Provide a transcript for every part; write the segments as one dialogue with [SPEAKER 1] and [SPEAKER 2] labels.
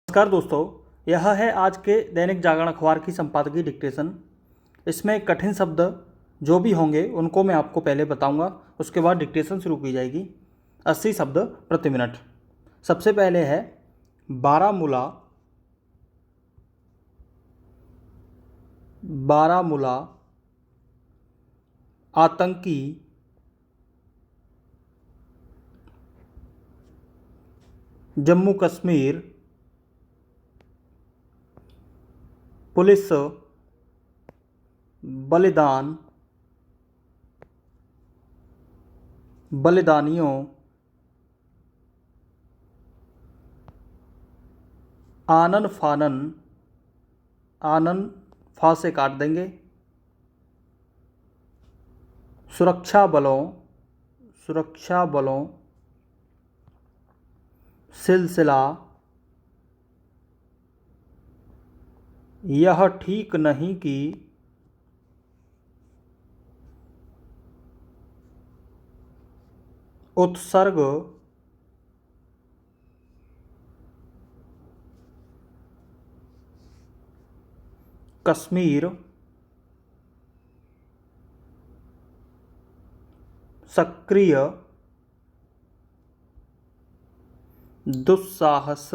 [SPEAKER 1] नमस्कार दोस्तों, यह है आज के दैनिक जागरण अखबार की संपादकीय डिक्टेशन। इसमें कठिन शब्द जो भी होंगे उनको मैं आपको पहले बताऊंगा, उसके बाद डिक्टेशन शुरू की जाएगी। 80 शब्द प्रति मिनट। सबसे पहले है बारामूला। बारामूला, आतंकी, जम्मू कश्मीर, पुलिस, बलिदान, बलिदानियों, आनन फानन, आनन फा से काट देंगे, सुरक्षा बलों, सुरक्षा बलों, सिलसिला, यह ठीक नहीं कि, उत्सर्ग, कश्मीर, सक्रिय, दुस्साहस,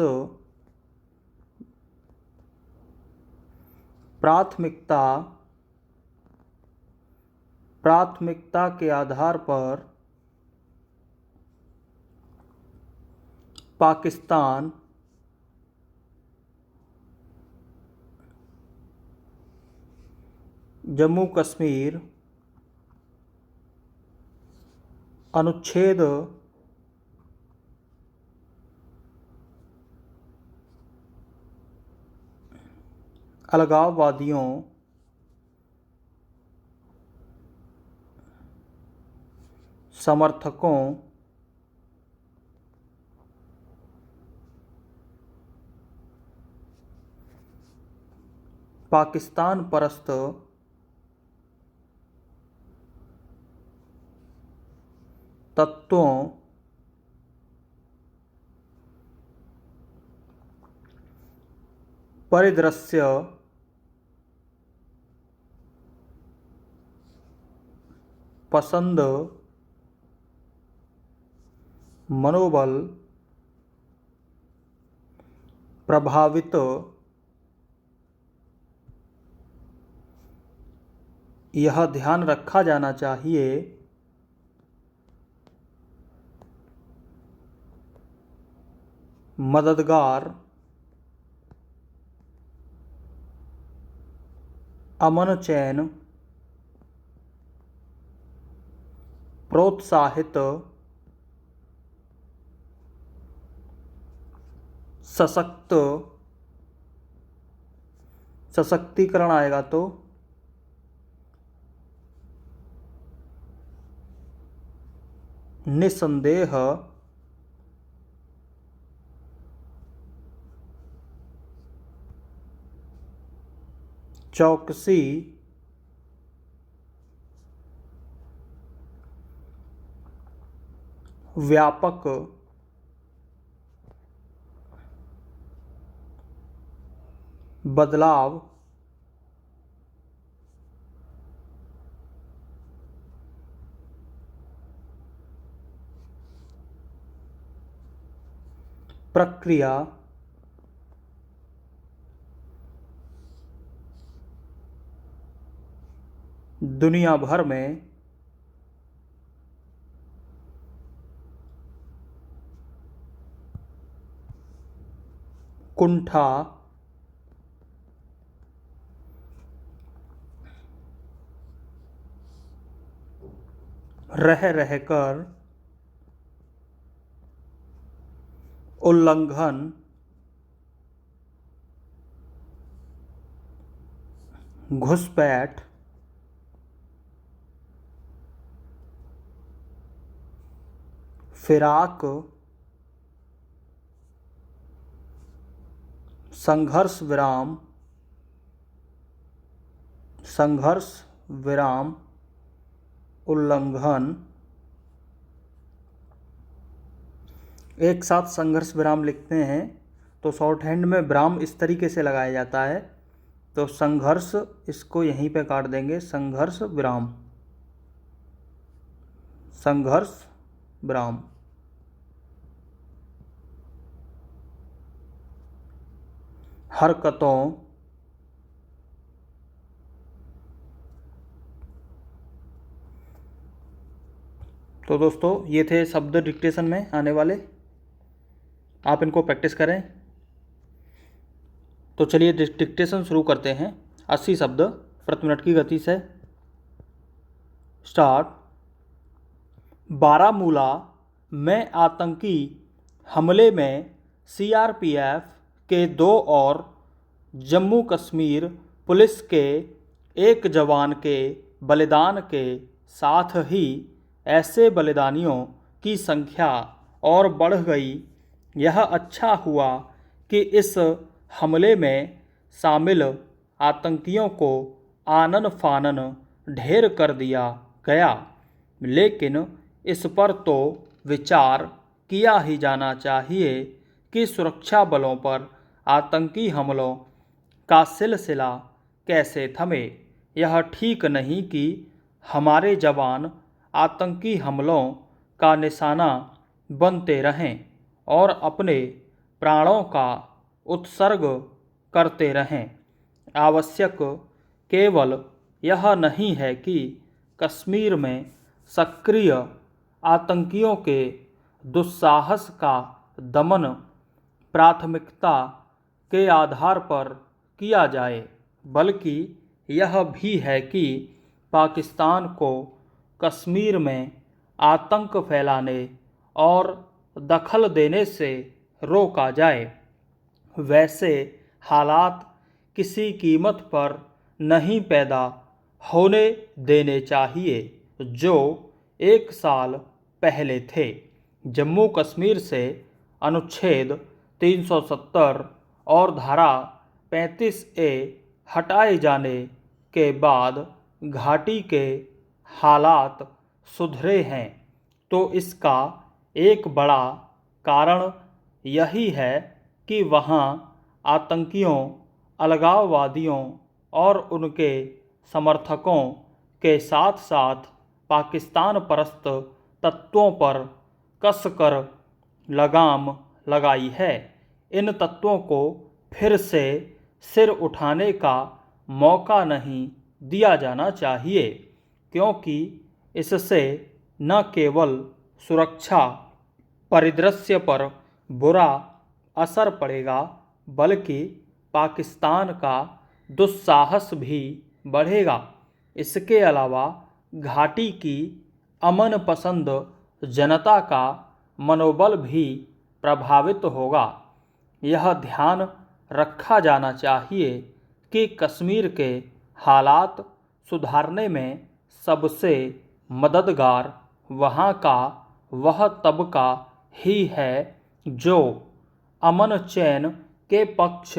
[SPEAKER 1] प्राथमिकता, प्राथमिकता के आधार पर, पाकिस्तान, जम्मू कश्मीर, अनुच्छेद, अलगाववादियों, समर्थकों, पाकिस्तान परस्त, तत्वों, परिदृश्य, पसंद, मनोबल, प्रभावित, यह ध्यान रखा जाना चाहिए, मददगार, अमन चैन, प्रोत्साहित, सशक्त, सशक्तिकरण आएगा तो, निसंदेह, चौकसी, व्यापक, बदलाव, प्रक्रिया, दुनिया भर में, कुंठा, रह रहकर, उल्लंघन, घुसपैठ, फिराक, संघर्ष विराम, संघर्ष विराम, उल्लंघन। एक साथ संघर्ष विराम लिखते हैं तो शॉर्ट हैंड में विराम इस तरीके से लगाया जाता है। तो संघर्ष, इसको यहीं पे काट देंगे, संघर्ष विराम, संघर्ष विराम। हरकतों, तो दोस्तों ये थे शब्द डिक्टेशन में आने वाले, आप इनको प्रैक्टिस करें। तो चलिए डिक्टेशन शुरू करते हैं। 80 शब्द प्रति मिनट की गति से। स्टार्ट। बारामूला में आतंकी हमले में सीआरपीएफ के 2 और जम्मू कश्मीर पुलिस के 1 जवान के बलिदान के साथ ही ऐसे बलिदानियों की संख्या और बढ़ गई। यह अच्छा हुआ कि इस हमले में शामिल आतंकियों को आनन फानन ढेर कर दिया गया, लेकिन इस पर तो विचार किया ही जाना चाहिए कि सुरक्षा बलों पर आतंकी हमलों का सिलसिला कैसे थमे। यह ठीक नहीं कि हमारे जवान आतंकी हमलों का निशाना बनते रहें और अपने प्राणों का उत्सर्ग करते रहें। आवश्यक केवल यह नहीं है कि कश्मीर में सक्रिय आतंकियों के दुस्साहस का दमन प्राथमिकता के आधार पर किया जाए, बल्कि यह भी है कि पाकिस्तान को कश्मीर में आतंक फैलाने और दखल देने से रोका जाए। वैसे हालात किसी कीमत पर नहीं पैदा होने देने चाहिए जो 1 साल पहले थे। जम्मू कश्मीर से अनुच्छेद 370 और धारा 35A हटाए जाने के बाद घाटी के हालात सुधरे हैं, तो इसका एक बड़ा कारण यही है कि वहाँ आतंकियों, अलगाववादियों और उनके समर्थकों के साथ साथ पाकिस्तान परस्त तत्वों पर कसकर लगाम लगाई है। इन तत्वों को फिर से सिर उठाने का मौका नहीं दिया जाना चाहिए, क्योंकि इससे न केवल सुरक्षा परिदृश्य पर बुरा असर पड़ेगा, बल्कि पाकिस्तान का दुस्साहस भी बढ़ेगा। इसके अलावा घाटी की अमन पसंद जनता का मनोबल भी प्रभावित होगा। यह ध्यान रखा जाना चाहिए कि कश्मीर के हालात सुधारने में सबसे मददगार वहाँ का वह तबका ही है जो अमन चैन के पक्ष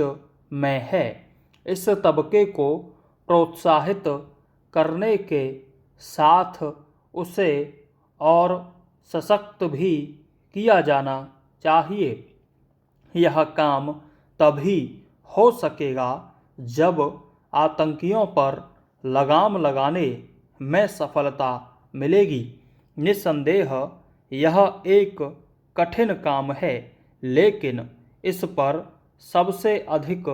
[SPEAKER 1] में है। इस तबके को प्रोत्साहित करने के साथ उसे और सशक्त भी किया जाना चाहिए। यह काम तभी हो सकेगा जब आतंकियों पर लगाम लगाने में सफलता मिलेगी। निस्संदेह यह एक कठिन काम है, लेकिन इस पर सबसे अधिक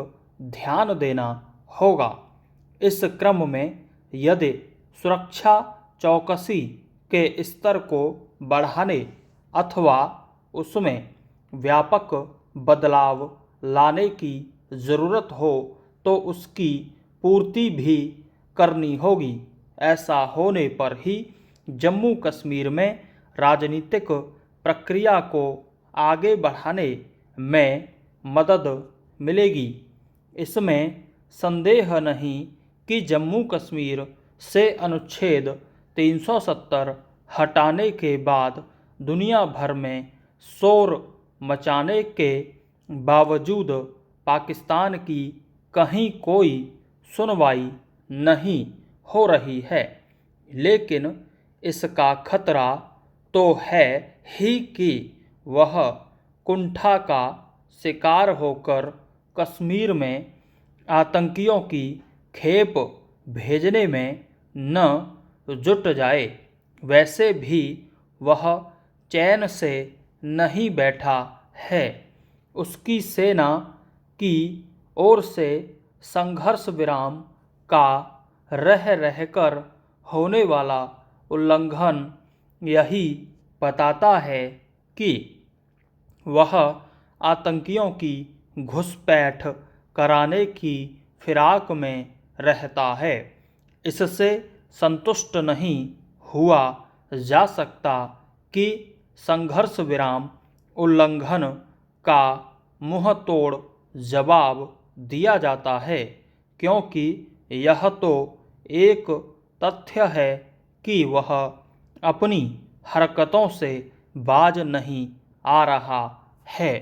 [SPEAKER 1] ध्यान देना होगा। इस क्रम में यदि सुरक्षा चौकसी के स्तर को बढ़ाने अथवा उसमें व्यापक बदलाव लाने की ज़रूरत हो तो उसकी पूर्ति भी करनी होगी। ऐसा होने पर ही जम्मू कश्मीर में राजनीतिक प्रक्रिया को आगे बढ़ाने में मदद मिलेगी। इसमें संदेह नहीं कि जम्मू कश्मीर से अनुच्छेद 370 हटाने के बाद दुनिया भर में शोर मचाने के बावजूद पाकिस्तान की कहीं कोई सुनवाई नहीं हो रही है, लेकिन इसका खतरा तो है ही कि वह कुंठा का शिकार होकर कश्मीर में आतंकियों की खेप भेजने में न जुट जाए। वैसे भी वह चैन से नहीं बैठा है। उसकी सेना की ओर से संघर्ष विराम का रह रहकर होने वाला उल्लंघन यही बताता है कि वह आतंकियों की घुसपैठ कराने की फिराक में रहता है। इससे संतुष्ट नहीं हुआ जा सकता कि संघर्ष विराम उल्लंघन का मुंह तोड़ जवाब दिया जाता है, क्योंकि यह तो एक तथ्य है कि वह अपनी हरकतों से बाज नहीं आ रहा है।